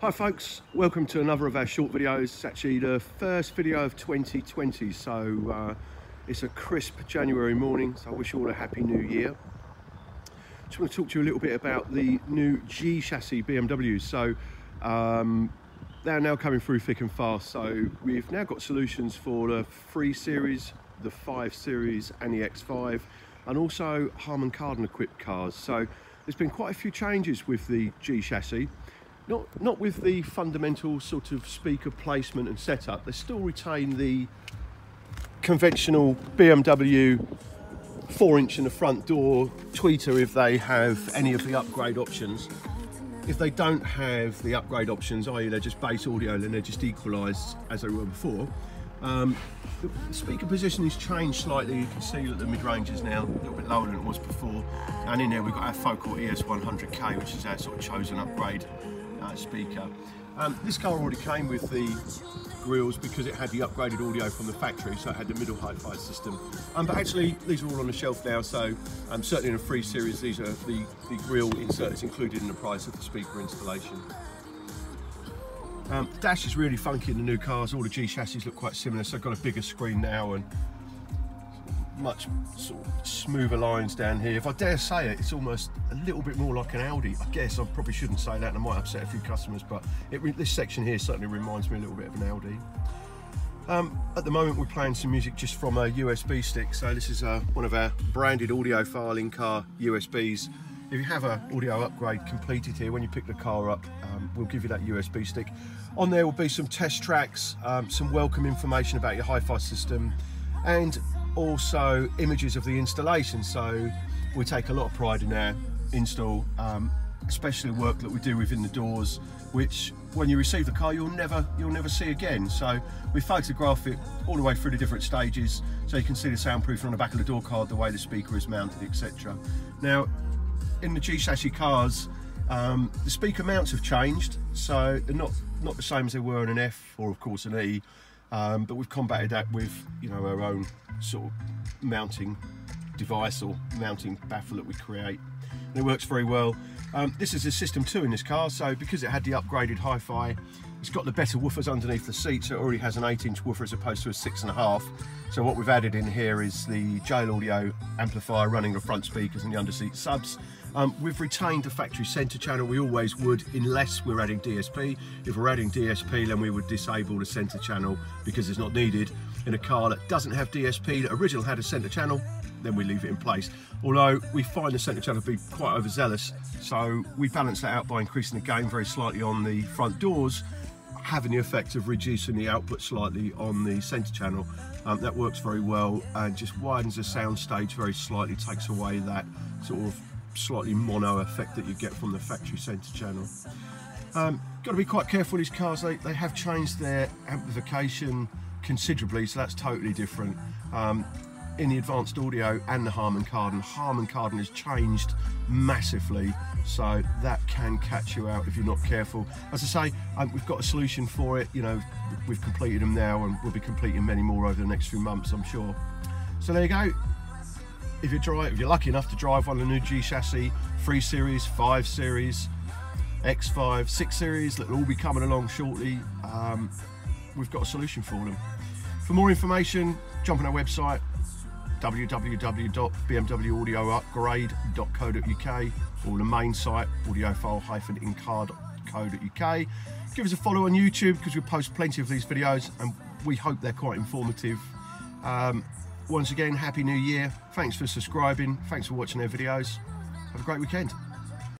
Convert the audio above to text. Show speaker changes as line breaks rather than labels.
Hi folks, welcome to another of our short videos. It's actually the first video of 2020, so it's a crisp January morning, so I wish you all a happy new year. Just want to talk to you a little bit about the new G Chassis BMW. So they're now coming through thick and fast, so we've now got solutions for the 3 Series, the 5 Series and the X5, and also Harman Kardon equipped cars. So there's been quite a few changes with the G Chassis. Not with the fundamental sort of speaker placement and setup. They still retain the conventional BMW 4-inch in the front door tweeter if they have any of the upgrade options. If they don't have the upgrade options, i.e. they're just bass audio, then they're just equalised as they were before. The speaker position has changed slightly. You can see that the mid-range is now a little bit lower than it was before. And in there we've got our Focal ES100K, which is our sort of chosen upgrade speaker. This car already came with the grills because it had the upgraded audio from the factory, so it had the middle hi-fi system. But actually these are all on the shelf now, so certainly in the 3 Series these are the grill insert is included in the price of the speaker installation. The dash is really funky in the new cars. All the G chassis look quite similar, so I've got a bigger screen now and much sort of smoother lines down here. If I dare say it, it's almost a little bit more like an Audi. I guess I probably shouldn't say that and I might upset a few customers, but this section here certainly reminds me a little bit of an Audi. At the moment we're playing some music just from a USB stick, so this is one of our branded Audiofile-Incar USBs. If you have an audio upgrade completed here, when you pick the car up, we'll give you that USB stick. On there will be some test tracks, some welcome information about your hi-fi system, and also images of the installation. So we take a lot of pride in our install, especially work that we do within the doors, which when you receive the car you'll never see again. So we photograph it all the way through the different stages, so you can see the soundproofing on the back of the door card, the way the speaker is mounted, etc. Now in the G Chassis cars, the speaker mounts have changed, so they're not the same as they were in an F or of course an E. But we've combated that with, you know, our own sort of mounting device or mounting baffle that we create, and it works very well. This is a System 2 in this car, so because it had the upgraded hi-fi, it's got the better woofers underneath the seat, so it already has an 8-inch woofer as opposed to a 6.5. So what we've added in here is the jail audio amplifier running the front speakers and the underseat subs. We've retained the factory centre channel. We always would, unless we're adding DSP. If we're adding DSP, then we would disable the centre channel because it's not needed. In a car that doesn't have DSP, that originally had a centre channel, then we leave it in place. Although we find the centre channel to be quite overzealous, so we balance that out by increasing the gain very slightly on the front doors, having the effect of reducing the output slightly on the centre channel. That works very well and just widens the sound stage very slightly, takes away that sort of slightly mono effect that you get from the factory centre channel. Got to be quite careful with these cars. They have changed their amplification considerably, so that's totally different. In the advanced audio and the Harman Kardon has changed massively, so that can catch you out if you're not careful. As I say, we've got a solution for it. You know, we've completed them now and we'll be completing many more over the next few months, I'm sure. So there you go. If you're lucky enough to drive one of the new G Chassis 3 Series, 5 Series, X5, 6 Series that will all be coming along shortly, we've got a solution for them. For more information, jump on our website www.bmwaudioupgrade.co.uk or the main site audiofile-incar.co.uk. Give us a follow on YouTube because we post plenty of these videos and we hope they're quite informative. Once again, Happy New Year. Thanks for subscribing. Thanks for watching our videos. Have a great weekend.